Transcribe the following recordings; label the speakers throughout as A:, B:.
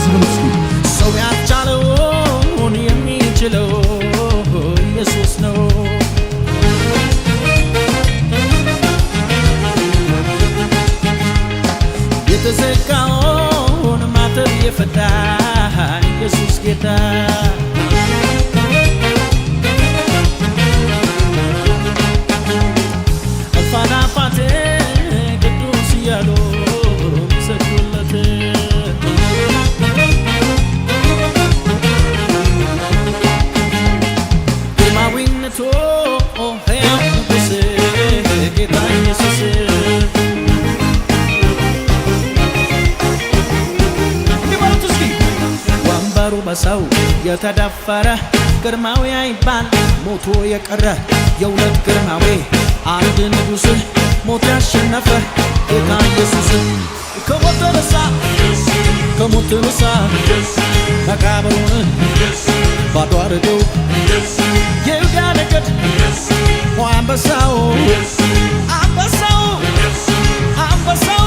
A: እንደዚህ ብለህ
B: ሰው ያልቻለውን የሚችለው ኢየሱስ ነው። የተዘጋውን ማተብ የፈታ ኢየሱስ ጌታ አልፋናፋቴ ቅዱስ እያሉ ሚሰግዱለት ግርማዊነቱ ሕያው ንጉሥ ጌታ ኢየሱስ ወንበሩ በሰው የተደፈረ ግርማዊ አይባል ሞቶ የቀረ የሁለት ግርማዊ አንድ ንጉሥ ሞት ያሸነፈ ጌታ ኢየሱስ ከሞት ተነሳ ከሞት ተነሳ መቃብሩን ባዶ አረገው የይሁዳ ነገድ አንበሳው አንበሳው አንበሳው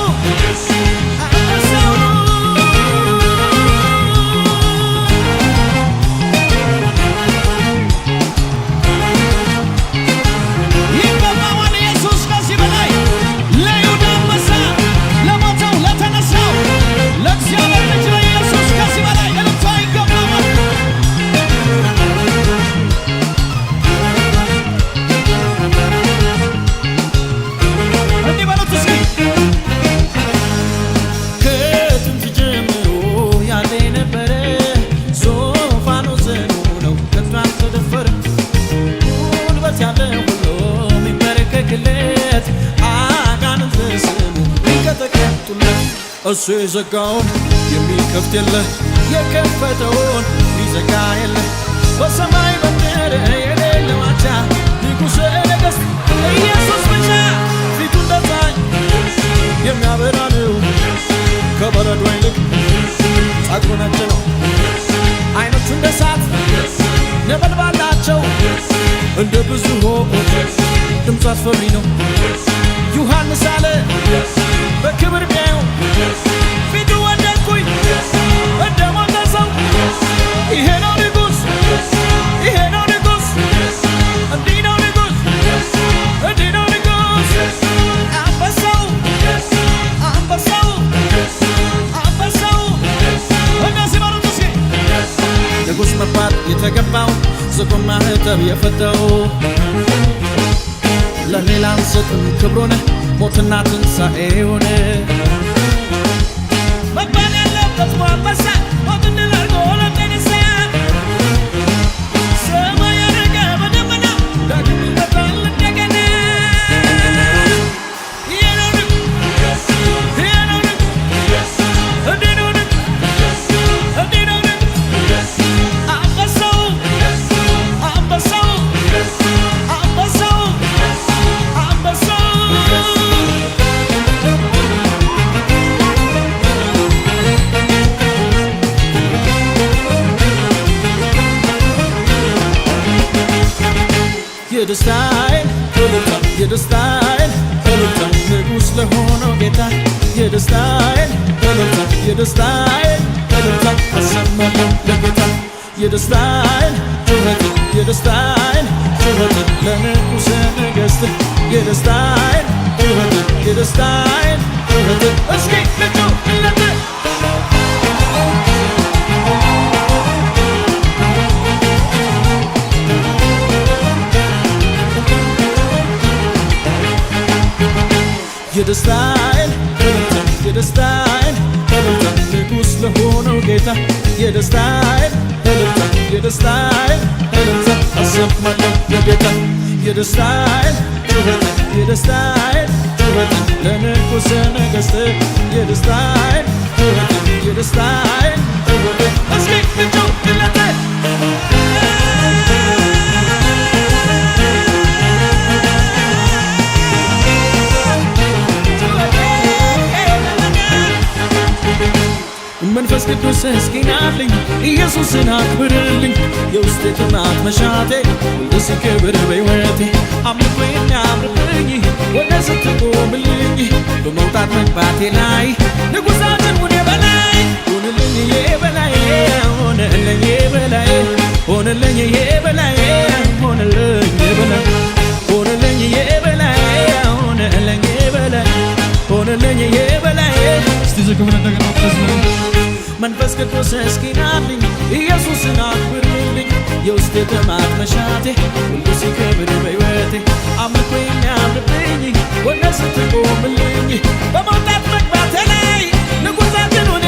B: እሱ የዘጋውን የሚከፍት የለ የከፈተውን ሊዘጋ የለ በሰማይ በምድር የሌለው አቻ ንጉሠ ነገሥት ኢየሱስ ብቻ ፊቱ እንደ ፀሐይ የሚያበራ ነው ከበረዶ ይልቅ ጸጉሩ ነጭ ነው ዓይኖቹ እንደ እሳት ነበልባል ናቸው እንደ ብዙ ውኆች ድምፁ አስፈሪ ነው ዮሐንስ አለ በክብር ቢያየው ፊቱ ወደድኩኝ እንደ ሞተ ሰው ይሄ ነው ንጉሥ ይሄ ነው ንጉሥ እንዲህ ነው ንጉሥ እንዲህ ነው ንጉሥ አንበሳው አንበሳው አንበሳው እንደዚህ በሉት እስኪ ንጉሥ መባል የተገባው ዝቁም ማኅተብ የፈታው ለሌላ አንሰጥም ክብሩን ሞትና ትንሣኤውን መባል ያለበት አንበሳ ሞትን ድል አድርጎ ለተነሳ ሰማይ ያረገ በደመና ዳግም ይመጣል እንደገና ይሄ ነው ንጉሥ ይሄ ነው ንጉሥ እንዲህ ነው ንጉሥ እንዲህ ነው ንጉሥ አንበሳው አንበሳው አንበሳው አንበሳው የደስታዬን እልልታ የደስታዬን እልልታ ንጉሥ ለሆነው ጌታ የደስታዬን እልልታ የደስታዬን እልልታ አሰማለሁ ለጌታ የደስታዬን ጩኸት የደስታዬን ጩኸት ለንጉሠ ነገሥት የደስታዬን ጩኸት የደስታዬን ጩኸት እስኪ ልጩህለት የደስታዬን እልልታ የደስታዬን እልልታ ንጉሥ ለሆነው ጌታ የደስታዬን እልልታ የደስታዬን እልልታ አሰማለሁ ለጌታ የደስታዬን ጩኸት የደስታዬን ጩኸት ለንጉሠ ነገሥት የደስታዬን ጩኸት የደስታዬን ጩኸት እስኪ ልጩህለት መንፈስ ቅዱስ እስኪናልኝ ኢየሱስን አክብርልኝ የውስጤ ጥማት መሻቴ ወደሱ ክብር በሕይወቴ አምልኮዬን ያምርልኝ ወደ ስትቆምልኝ በመውጣት መግባቴ ላይ ንጉሣችን ሁኔ በላይ ሁንልኝ የበላይ መንፈስ ቅዱስ እስኪናልኝ ኢየሱስን አክብርልኝ የውስጤ ጥማት መሻቴ ሁሉ ሲከብር በሕይወቴ አምልኮ የሚያምርብኝ ወደ ስትቆምልኝ በመውጣት መግባቴ ላይ ንጉሣችንን